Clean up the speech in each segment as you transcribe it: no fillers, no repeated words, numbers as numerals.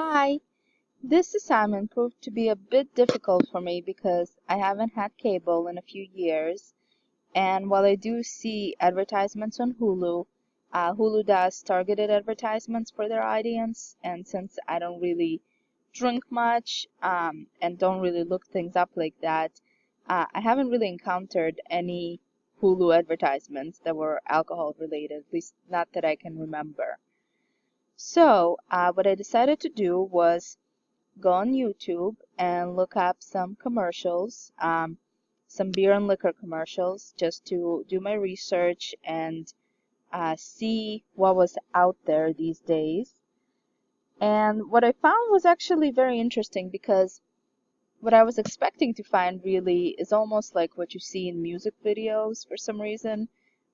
Hi, this assignment proved to be a bit difficult for me because I haven't had cable in a few years, and while I do see advertisements on Hulu, Hulu does targeted advertisements for their audience, and since I don't really drink much and don't really look things up like that, I haven't really encountered any Hulu advertisements that were alcohol related, at least not that I can remember. So, what I decided to do was go on YouTube and look up some commercials, some beer and liquor commercials, just to do my research and see what was out there these days. And what I found was actually very interesting because what I was expecting to find really is almost like what you see in music videos for some reason.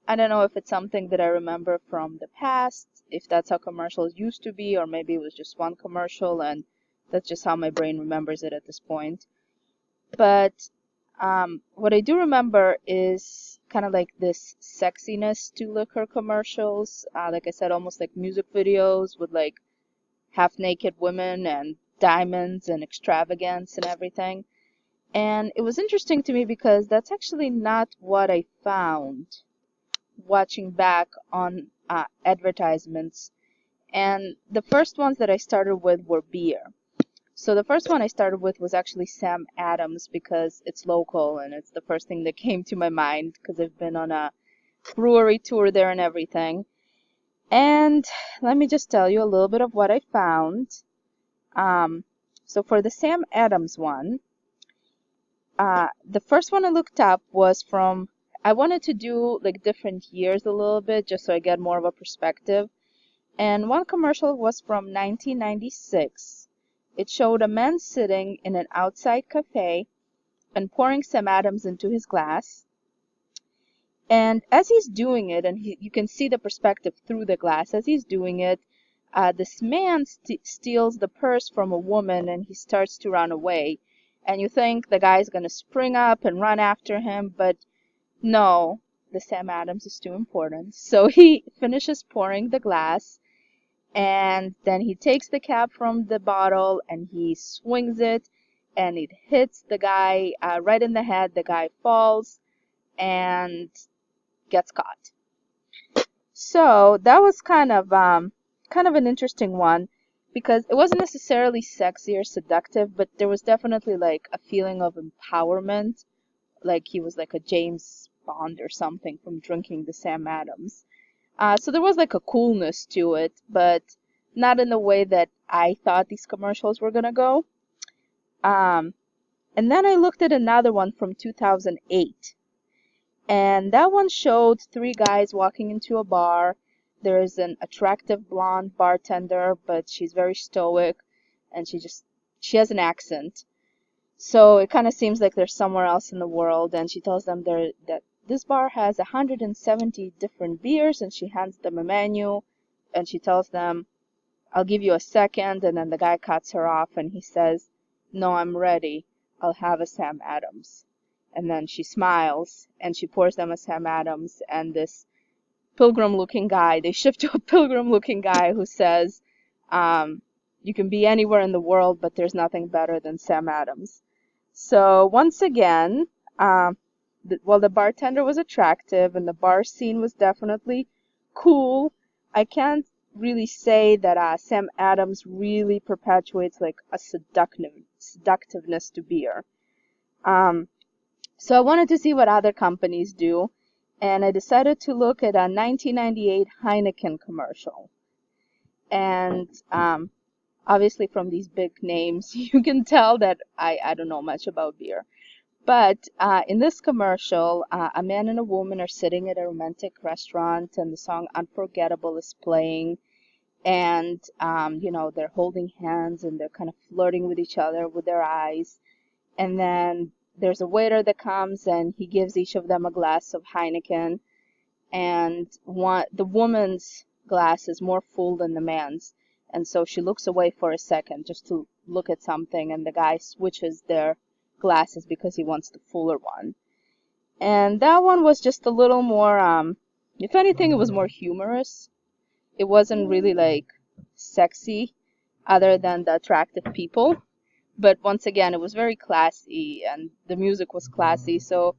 I don't know if it's something that I remember from the past, if that's how commercials used to be, or maybe it was just one commercial and that's just how my brain remembers it at this point. But what I do remember is kind of like this sexiness to liquor commercials. Like I said, almost like music videos with like half naked women and diamonds and extravagance and everything. And it was interesting to me because that's actually not what I found watching back on advertisements. And the first ones that I started with were beer. So the first one I started with was actually Sam Adams because it's local and it's the first thing that came to my mind because I've been on a brewery tour there and everything. And let me just tell you a little bit of what I found. Um, so for the Sam Adams one, the first one I looked up was from, I wanted to do like different years a little bit just so I get more of a perspective. And one commercial was from 1996. It showed a man sitting in an outside cafe and pouring Sam Adams into his glass. And as he's doing it, and you can see the perspective through the glass, as he's doing it, this man steals the purse from a woman and he starts to run away. And you think the guy's going to spring up and run after him, but no, the Sam Adams is too important. So he finishes pouring the glass and then he takes the cap from the bottle and he swings it and it hits the guy right in the head. The guy falls and gets caught. So that was kind of an interesting one because it wasn't necessarily sexy or seductive, but there was definitely like a feeling of empowerment, like he was like a James Bond or something from drinking the Sam Adams. So there was like a coolness to it, but not in the way that I thought these commercials were gonna go. Um, and then I looked at another one from 2008, and that one showed three guys walking into a bar. There's an attractive blonde bartender, but she's very stoic, and she has an accent. So it kind of seems like they're somewhere else in the world, and she tells them that this bar has 170 different beers, and she hands them a menu, and she tells them, I'll give you a second, and then the guy cuts her off, and he says, no, I'm ready. I'll have a Sam Adams. And then she smiles, and she pours them a Sam Adams, and this pilgrim-looking guy, they shift to a pilgrim-looking guy who says, you can be anywhere in the world, but there's nothing better than Sam Adams. So once again, while the bartender was attractive and the bar scene was definitely cool, I can't really say that Sam Adams really perpetuates like a seductiveness to beer. Um, so I wanted to see what other companies do, and I decided to look at a 1998 Heineken commercial. And obviously from these big names, you can tell that I don't know much about beer. But in this commercial, a man and a woman are sitting at a romantic restaurant, and the song Unforgettable is playing. And, they're holding hands and they're kind of flirting with each other with their eyes. And then there's a waiter that comes and he gives each of them a glass of Heineken. And the woman's glass is more full than the man's. And so she looks away for a second just to look at something, and the guy switches their glasses because he wants the fuller one. And that one was just a little more, if anything, it was more humorous. It wasn't really like sexy. other than the attractive people. But once again, it was very classy and the music was classy, so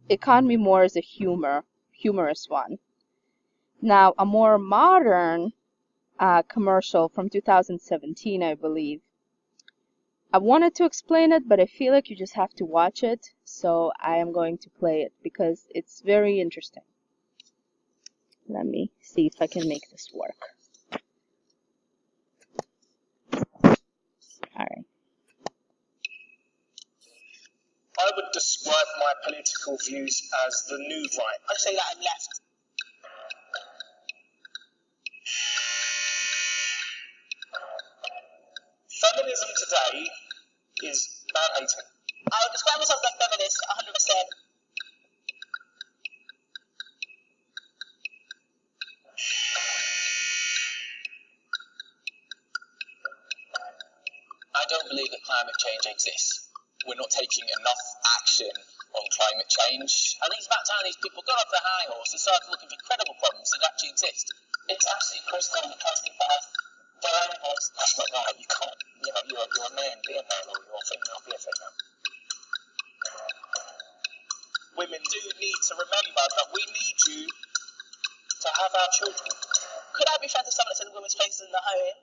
it caught me more as a humorous one. Now, a more modern commercial from 2017, I believe. I wanted to explain it, but I feel like you just have to watch it, so I am going to play it because it's very interesting. Let me see if I can make this work. Alright. I would describe my political views as the new right. I'd say that I'm left. Feminism today is man-hating. I would describe myself as a feminist, 100%. I don't believe that climate change exists. We're not taking enough action on climate change. I think it's about time these people got off their high horse and started looking for credible problems that actually exist. It's absolutely critical that trans people have their own voice. That's not right. You can't, you're a man, be a man, or you're a female, be a female. Women do need to remember that we need you to have our children. Could I be friends with someone that said women's places in the home?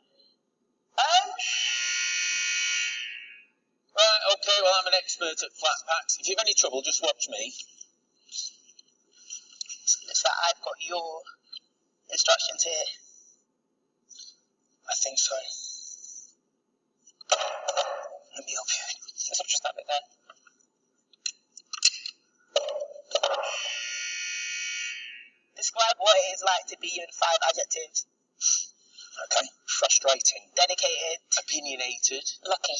Right, okay, well, I'm an expert at flat packs. If you have any trouble, just watch me. It's like I've got your instructions here. I think so. Let me help you. Let's just that bit there. Describe what it is like to be you in 5 adjectives. Okay. Frustrating. Dedicated. Opinionated. Lucky.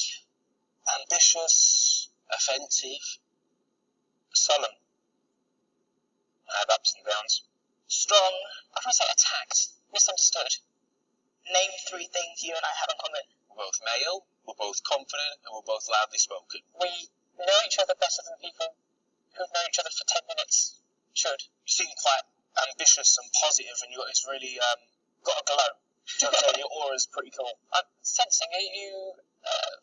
Ambitious. Offensive. Sullen. I have ups and downs. Strong. I don't want to say attacked. Misunderstood. Name 3 things you and I have in common. We're both male, we're both confident, and we're both loudly spoken. We know each other better than people who've known each other for 10 minutes should. You seem quite ambitious and positive, and you've got this really got a glow. Do you know what I'm saying? Your aura's pretty cool. I'm sensing, are you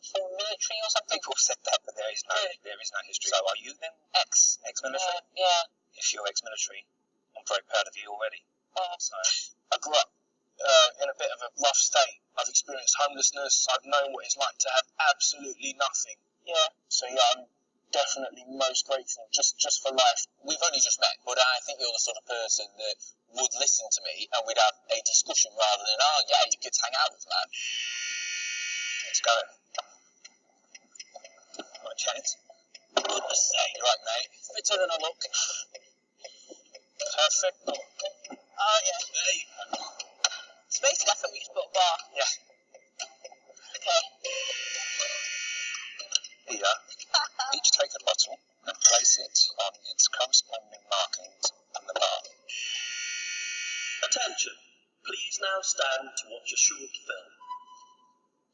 for military or something? People have said that, but there is no history. So are you then ex-military? Yeah. If you're ex-military, I'm very proud of you already. So I grew up in a bit of a rough state. I've experienced homelessness. I've known what it's like to have absolutely nothing. Yeah. So yeah, I'm definitely most grateful just for life. We've only just met, but I think you're the sort of person that would listen to me and we'd have a discussion rather than, oh yeah, you kids hang out with man. Let's go. Right, chance. Goodness sake. Right, mate. Let me turn and look. Perfect. Oh, yeah. There you go. So basically, I think we just put a bar. Yeah. Okay. Here, each take a bottle and place it on its corresponding markings on the bar. Attention. Please now stand to watch a short film.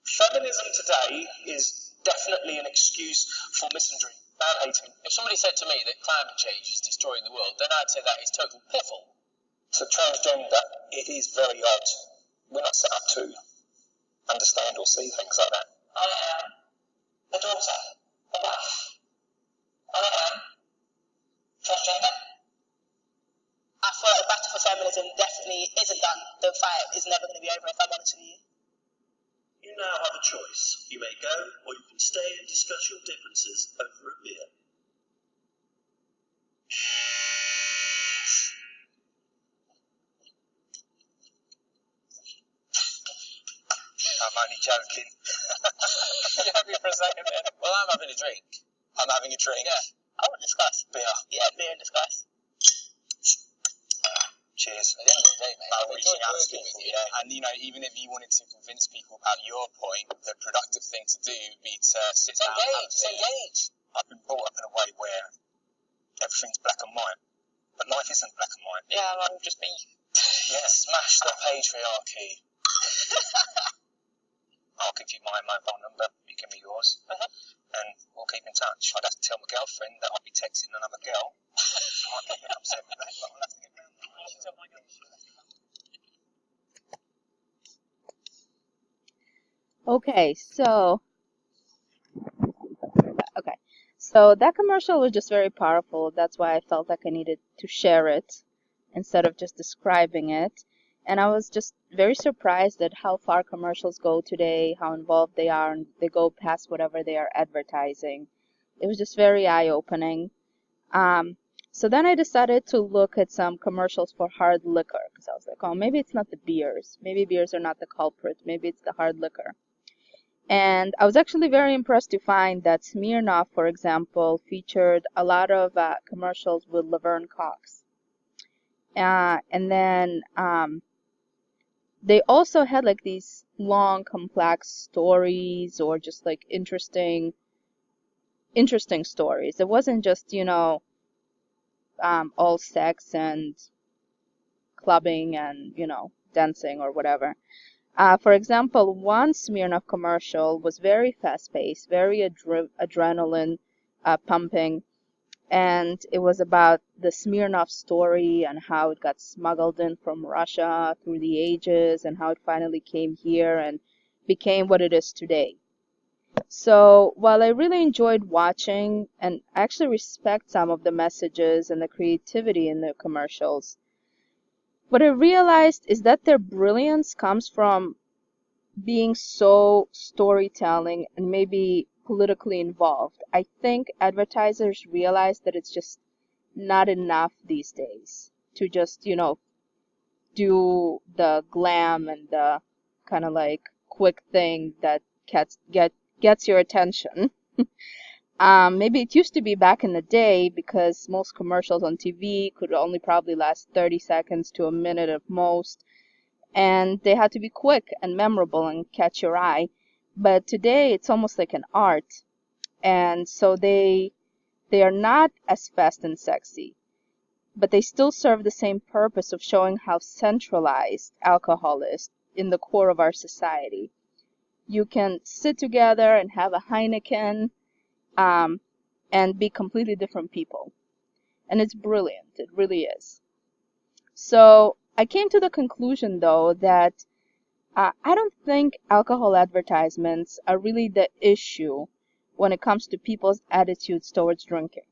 Feminism today is definitely an excuse for misandry, man-hating. If somebody said to me that climate change is destroying the world, then I'd say that is total piffle. To transgender, it is very odd. We're not set up to understand or see things like that. I am a daughter, a wife. I am transgender. I feel like the battle for feminism definitely isn't done. The fight is never going to be over, if I'm honest with you. You now have a choice. You may go, or you can stay and discuss your differences over a beer. I'm only joking. You're happy for a second then? Well, I'm having a drink. I'm having a drink. Yeah. I want to discuss. Beer. Yeah, beer and discuss. Cheers. At the end of the day, mate, I'm reaching out to people, you know, and you know, even if you wanted to convince people about your point, the productive thing to do would be to sit down and Engage. I've been brought up in a way where everything's black and white, but life isn't black and white. Yeah, I'm just me. Yeah, smash the patriarchy. I'll give you my mobile number, you give me yours, and we'll keep in touch. I'd have to tell my girlfriend that I'll be texting another girl. She might get a bit upset with that, but I'll have to get round to it. She'll tell my girlfriend. Okay, so okay. So that commercial was just very powerful. That's why I felt like I needed to share it instead of just describing it. And I was just very surprised at how far commercials go today, how involved they are, and they go past whatever they are advertising. It was just very eye-opening. Um, so then I decided to look at some commercials for hard liquor because I was like, oh, maybe it's not the beers. Maybe beers are not the culprit. Maybe it's the hard liquor. And I was actually very impressed to find that Smirnoff, for example, featured a lot of commercials with Laverne Cox. And then they also had like these long, complex stories or just like interesting stories. It wasn't just, all sex and clubbing and, dancing or whatever. For example, one Smirnoff commercial was very fast-paced, very adrenaline pumping, and it was about the Smirnoff story and how it got smuggled in from Russia through the ages and how it finally came here and became what it is today. So while I really enjoyed watching and actually respect some of the messages and the creativity in the commercials, what I realized is that their brilliance comes from being so storytelling and maybe politically involved. I think advertisers realize that it's just not enough these days to just, do the glam and the kind of like quick thing that gets your attention. Maybe it used to be back in the day because most commercials on TV could only probably last 30 seconds to a minute at most, and they had to be quick and memorable and catch your eye. But today it's almost like an art, and so they are not as fast and sexy, but they still serve the same purpose of showing how centralized alcohol is in the core of our society. You can sit together and have a Heineken and be completely different people. And it's brilliant. It really is. So I came to the conclusion, though, that I don't think alcohol advertisements are really the issue when it comes to people's attitudes towards drinking.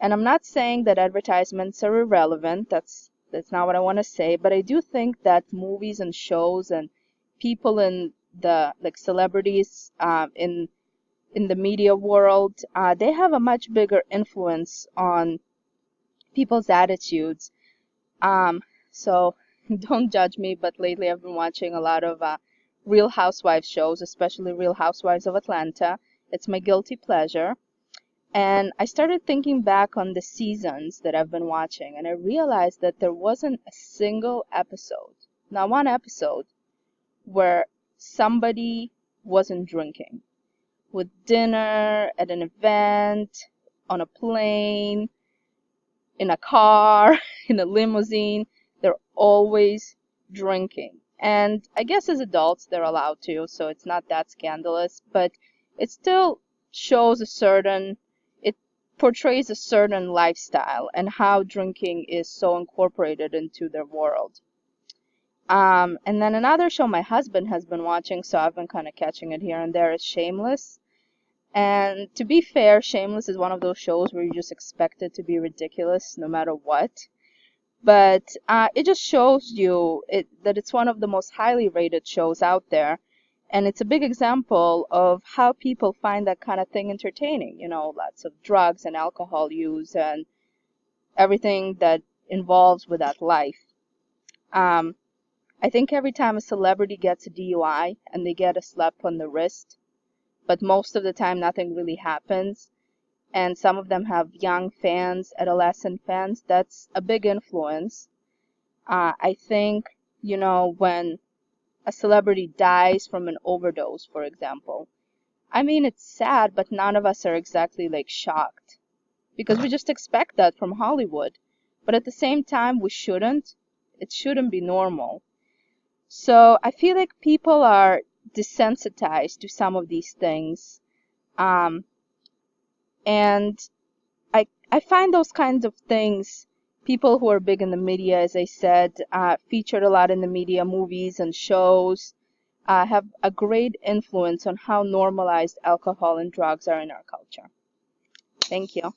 And I'm not saying that advertisements are irrelevant. That's not what I want to say. But I do think that movies and shows and people in the like celebrities in the media world, they have a much bigger influence on people's attitudes. So don't judge me, but lately I've been watching a lot of Real Housewives shows, especially Real Housewives of Atlanta. It's my guilty pleasure. And I started thinking back on the seasons that I've been watching, and I realized that there wasn't a single episode, not one episode, where somebody wasn't drinking. With dinner, at an event, on a plane, in a car, in a limousine, they're always drinking. And I guess as adults they're allowed to, so it's not that scandalous, but it still shows it portrays a certain lifestyle and how drinking is so incorporated into their world. And then another show my husband has been watching, so I've been kind of catching it here and there, is Shameless. And to be fair, Shameless is one of those shows where you just expect it to be ridiculous no matter what. But it just shows you that it's one of the most highly rated shows out there. And it's a big example of how people find that kind of thing entertaining. Lots of drugs and alcohol use and everything that involves with that life. I think every time a celebrity gets a DUI and they get a slap on the wrist, but most of the time nothing really happens, and some of them have young fans, adolescent fans, that's a big influence. I think, when a celebrity dies from an overdose, for example, I mean, it's sad, but none of us are exactly like shocked because we just expect that from Hollywood. But at the same time, we shouldn't. It shouldn't be normal. So I feel like people are desensitized to some of these things. And I find those kinds of things, people who are big in the media, as I said, featured a lot in the media, movies and shows, have a great influence on how normalized alcohol and drugs are in our culture. Thank you.